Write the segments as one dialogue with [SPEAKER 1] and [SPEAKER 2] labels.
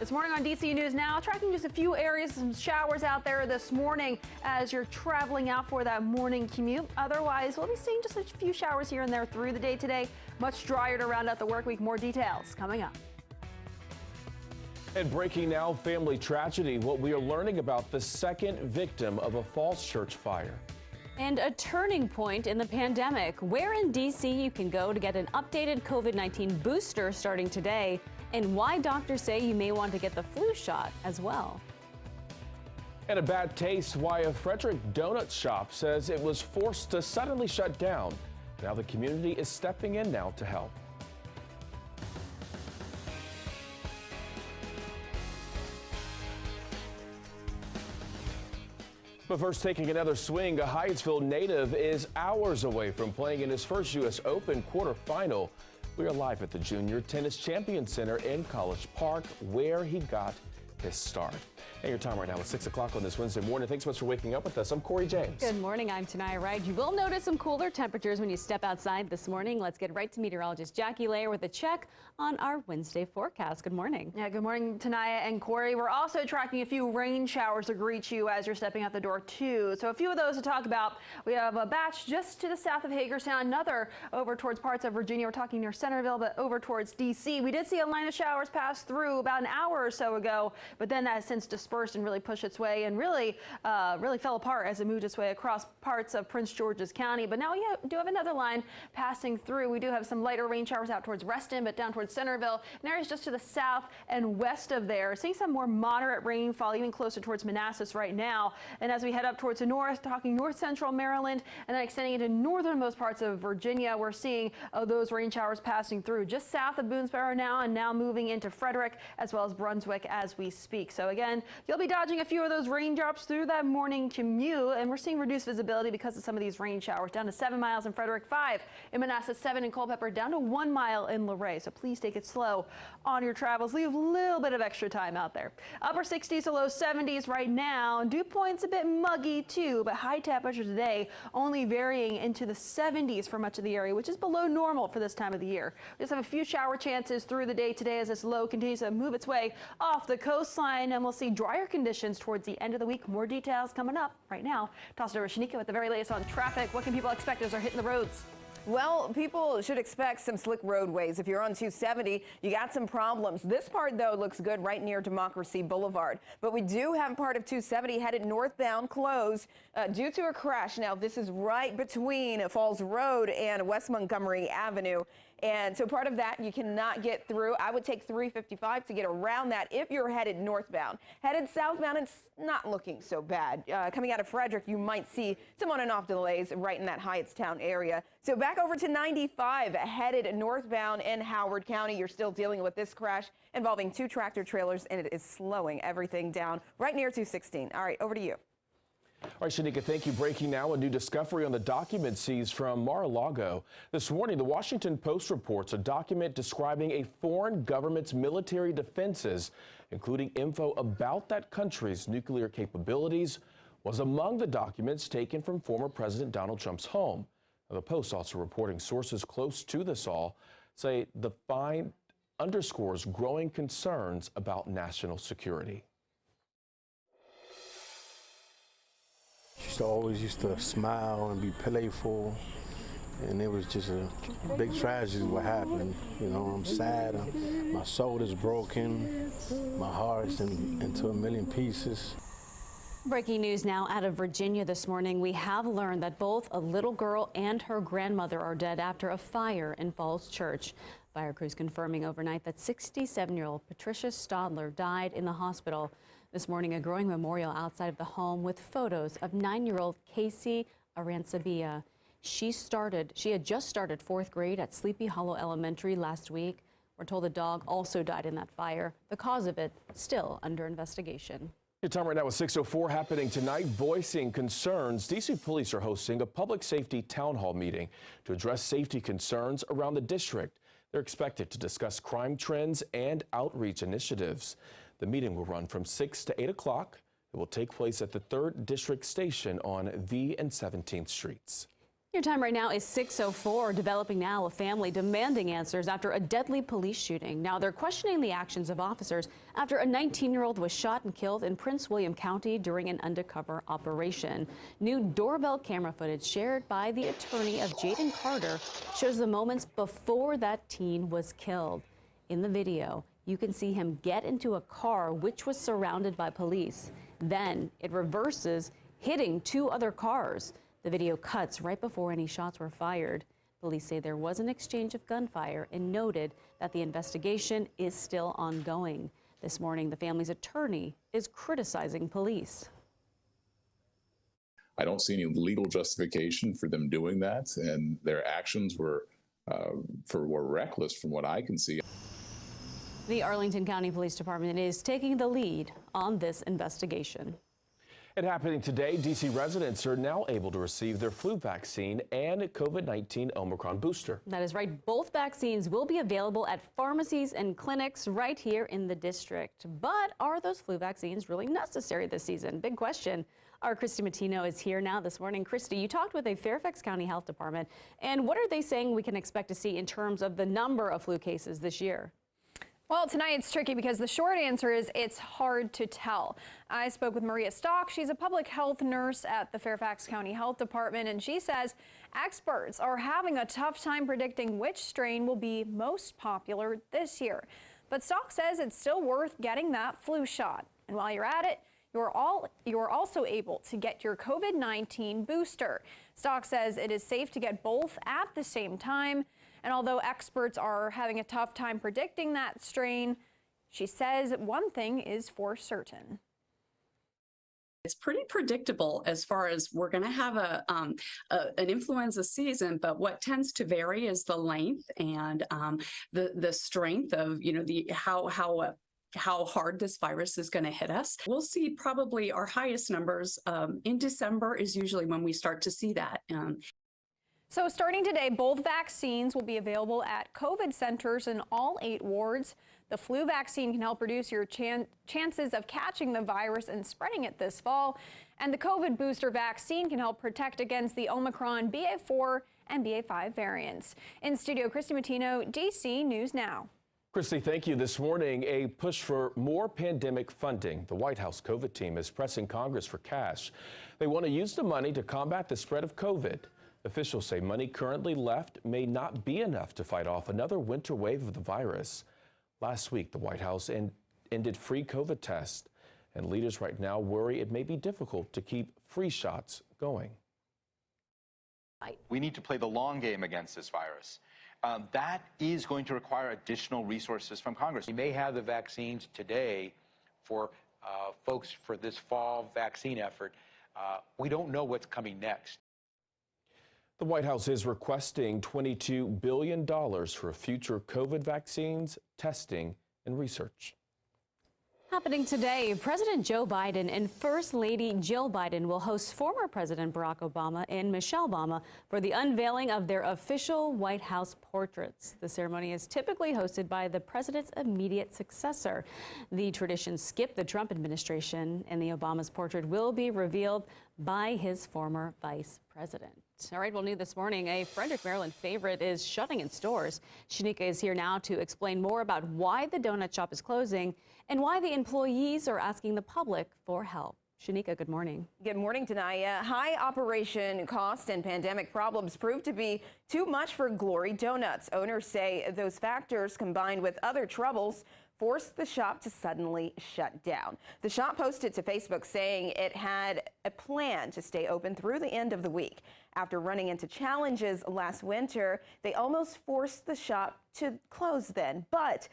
[SPEAKER 1] This morning on DC News Now, tracking just a few areas, some showers out there this morning as you're traveling out for that morning commute. Otherwise, we'll be seeing just a few showers here and there through the day today. Much drier to round out the work week. More details coming up.
[SPEAKER 2] And breaking now, family tragedy. What we are learning about the second victim of a Falls Church fire.
[SPEAKER 3] And a turning point in the pandemic. Where in DC you can go to get an updated COVID-19 booster starting today, and why doctors say you may want to get the flu shot as well.
[SPEAKER 2] And a bad taste, why a Frederick donut shop says it was forced to suddenly shut down. Now the community is stepping in now to help. But first, taking another swing, a Hyattsville native is hours away from playing in his first U.S. Open quarterfinal. We are live at the Junior Tennis Champion Center in College Park, where he got his start. And your time right now is 6 o'clock on this Wednesday morning. Thanks so much for waking up with us. I'm Corey James.
[SPEAKER 3] Good morning. I'm Tanaya Wright. You will notice some cooler temperatures when you step outside this morning. Let's get right to meteorologist Jackie Layer with a check on our Wednesday forecast. Good morning.
[SPEAKER 1] Yeah, good morning, Tanaya and Corey. We're also tracking a few rain showers to greet you as you're stepping out the door, too. So a few of those to talk about. We have a batch just to the south of Hagerstown, another over towards parts of Virginia. We're talking near Centerville, but over towards D.C. We did see a line of showers pass through about an hour or so ago, but then that has since dispersed and really pushed its way and really fell apart as it moved its way across parts of Prince George's County. But now we do have another line passing through. We do have some lighter rain showers out towards Reston, but down towards Centerville and areas just to the south and west of there. Seeing some more moderate rainfall even closer towards Manassas right now. And as we head up towards the north, talking north central Maryland and then extending into northernmost parts of Virginia, we're seeing those rain showers passing through just south of Boonesboro now and now moving into Frederick as well as Brunswick as we speak. So again, you'll be dodging a few of those raindrops through that morning commute, and we're seeing reduced visibility because of some of these rain showers. Down to 7 miles in Frederick, 5 in Manassas, 7 in Culpeper, down to 1 mile in Luray. So please take it slow on your travels. Leave a little bit of extra time out there. Upper 60s to low 70s right now. Dew point's a bit muggy too, but high temperature today only varying into the 70s for much of the area, which is below normal for this time of the year. We just have a few shower chances through the day today as this low continues to move its way off the coastline, and we'll see drier conditions towards the end of the week. More details coming up right now. Toss it over to Shanika with the very latest on traffic. What can people expect as they're hitting the roads?
[SPEAKER 4] Well, people should expect some slick roadways. If you're on 270, you got some problems. This part, though, looks good right near Democracy Boulevard. But we do have part of 270 headed northbound closed due to a crash. Now, this is right between Falls Road and West Montgomery Avenue. And so part of that you cannot get through. I would take 355 to get around that if you're headed northbound. Headed southbound, it's not looking so bad. Coming out of Frederick, you might see some on and off delays right in that Hyattsville area. So back over to 95, headed northbound in Howard County. You're still dealing with this crash involving 2 tractor trailers, and it is slowing everything down right near 216. All right, over to you.
[SPEAKER 2] All right, Shanika, thank you. Breaking now, a new discovery on the document seized from Mar-a-Lago. This morning, the Washington Post reports a document describing a foreign government's military defenses, including info about that country's nuclear capabilities, was among the documents taken from former President Donald Trump's home. Now, the Post also reporting sources close to this all say the find underscores growing concerns about national security.
[SPEAKER 5] She always used to smile and be playful, and it was just a big tragedy what happened. You know, I'm sad, my soul is broken, my heart's into a million pieces.
[SPEAKER 3] Breaking news now out of Virginia this morning. We have learned that both a little girl and her grandmother are dead after a fire in Falls Church. Fire crews confirming overnight that 67-year-old Patricia Stadler died in the hospital. This morning, a growing memorial outside of the home with photos of 9-year-old Casey Arancibia. She had just started 4th grade at Sleepy Hollow Elementary last week. We're told the dog also died in that fire. The cause of it still under investigation.
[SPEAKER 2] Your time right now is 6:04. Happening tonight, voicing concerns. D.C. police are hosting a public safety town hall meeting to address safety concerns around the district. They're expected to discuss crime trends and outreach initiatives. The meeting will run from 6 to 8 o'clock. It will take place at the 3rd District Station on V and 17th Streets.
[SPEAKER 3] Your time right now is 6:04. Developing now, a family demanding answers after a deadly police shooting. Now they're questioning the actions of officers after a 19-year-old was shot and killed in Prince William County during an undercover operation. New doorbell camera footage shared by the attorney of Jaden Carter shows the moments before that teen was killed. In the video, you can see him get into a car which was surrounded by police. Then it reverses, hitting two other cars. The video cuts right before any shots were fired. Police say there was an exchange of gunfire and noted that the investigation is still ongoing. This morning, the family's attorney is criticizing police.
[SPEAKER 6] I don't see any legal justification for them doing that, and their actions were reckless from what I can see.
[SPEAKER 3] The Arlington County Police Department is taking the lead on this investigation.
[SPEAKER 2] And happening today, D.C. residents are now able to receive their flu vaccine and COVID-19 Omicron booster.
[SPEAKER 3] That is right. Both vaccines will be available at pharmacies and clinics right here in the district. But are those flu vaccines really necessary this season? Big question. Our Christy Matino is here now this morning. Christy, you talked with a Fairfax County Health Department. And what are they saying we can expect to see in terms of the number of flu cases this year?
[SPEAKER 1] Well, tonight it's tricky because the short answer is it's hard to tell. I spoke with Maria Stock. She's a public health nurse at the Fairfax County Health Department, and she says experts are having a tough time predicting which strain will be most popular this year. But Stock says it's still worth getting that flu shot. And while you're at it, you're also able to get your COVID-19 booster. Stock says it is safe to get both at the same time. And although experts are having a tough time predicting that strain, she says one thing is for certain.
[SPEAKER 7] It's pretty predictable as far as we're going to have an influenza season, but what tends to vary is the length and the strength of, how hard this virus is going to hit us. We'll see probably our highest numbers in December is usually when we start to see that.
[SPEAKER 1] So starting today, both vaccines will be available at COVID centers in all 8 wards. The flu vaccine can help reduce your chances of catching the virus and spreading it this fall. And the COVID booster vaccine can help protect against the Omicron BA4 and BA5 variants. In studio, Christy Matino, DC News Now.
[SPEAKER 2] Christy, thank you. This morning, a push for more pandemic funding. The White House COVID team is pressing Congress for cash. They want to use the money to combat the spread of COVID. Officials say money currently left may not be enough to fight off another winter wave of the virus. Last week, the White House ended free COVID tests, and leaders right now worry it may be difficult to keep free shots going.
[SPEAKER 8] We need to play the long game against this virus. That is going to require additional resources from Congress. We may have the vaccines today for folks for this fall vaccine effort. We don't know what's coming next.
[SPEAKER 2] The White House is requesting $22 billion for future COVID vaccines, testing, and research.
[SPEAKER 3] Happening today, President Joe Biden and First Lady Jill Biden will host former President Barack Obama and Michelle Obama for the unveiling of their official White House portraits. The ceremony is typically hosted by the president's immediate successor. The tradition skipped the Trump administration, and the Obama's portrait will be revealed by his former vice president. All right, well, new this morning, a Frederick, Maryland favorite is shutting its doors. Shanika is here now to explain more about why the donut shop is closing and why the employees are asking the public for help. Shanika, good morning.
[SPEAKER 4] Good morning, Tanaya. High operation costs and pandemic problems proved to be too much for Glory Donuts. Owners say those factors, combined with other troubles, forced the shop to suddenly shut down. The shop posted to Facebook saying it had a plan to stay open through the end of the week. After running into challenges last winter, they almost forced the shop to close then. But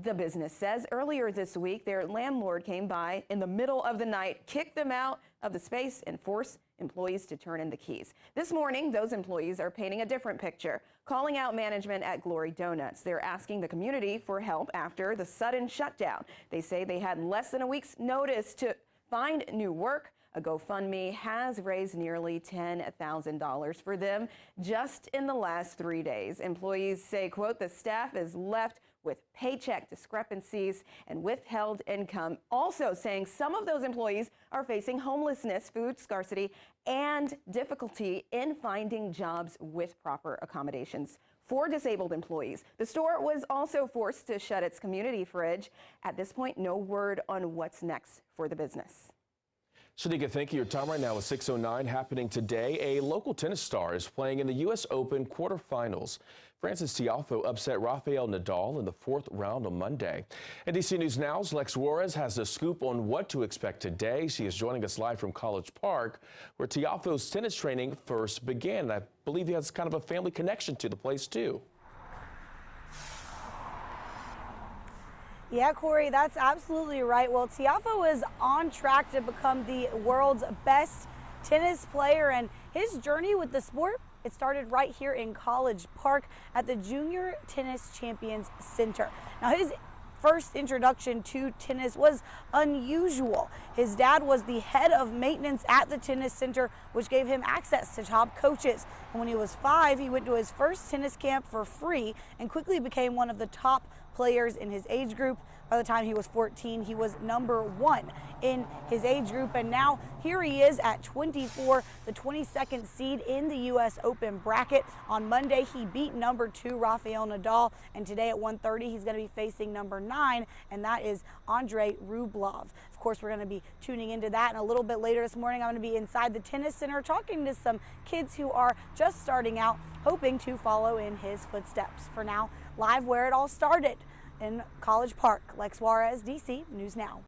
[SPEAKER 4] the business says earlier this week, their landlord came by in the middle of the night, kicked them out of the space, and forced employees to turn in the keys. This morning, those employees are painting a different picture, calling out management at Glory Donuts. They're asking the community for help after the sudden shutdown. They say they had less than a week's notice to find new work. A GoFundMe has raised nearly $10,000 for them just in the last 3 days. Employees say, quote, the staff is left with paycheck discrepancies and withheld income. Also saying some of those employees are facing homelessness, food scarcity, and difficulty in finding jobs with proper accommodations for disabled employees. The store was also forced to shut its community fridge. At this point, no word on what's next for the business.
[SPEAKER 2] Shanika, thank you. Your time right now is 6:09. Happening today, a local tennis star is playing in the U.S. Open quarterfinals. Frances Tiafoe upset Rafael Nadal in the 4th round on Monday. NBC News Now's Lex Juarez has the scoop on what to expect today. She is joining us live from College Park, where Tiafoe's tennis training first began. I believe he has kind of a family connection to the place, too.
[SPEAKER 9] Yeah, Corey, that's absolutely right. Well, Tiafoe is on track to become the world's best tennis player, and his journey with the sport, it started right here in College Park at the Junior Tennis Champions Center. Now, his first introduction to tennis was unusual. His dad was the head of maintenance at the tennis center, which gave him access to top coaches. And when he was 5, he went to his first tennis camp for free and quickly became one of the top players in his age group. By the time he was 14, he was #1 in his age group, and now here he is at 24, the 22nd seed in the U.S. Open bracket. On Monday, he beat #2 Rafael Nadal, and today at 1:30, he's going to be facing #9, and that is Andrei Rublev. Of course, we're going to be tuning into that, and a little bit later this morning, I'm going to be inside the tennis center talking to some kids who are just starting out, hoping to follow in his footsteps. For now, live where it all started in College Park. Lex Juarez, DC News Now.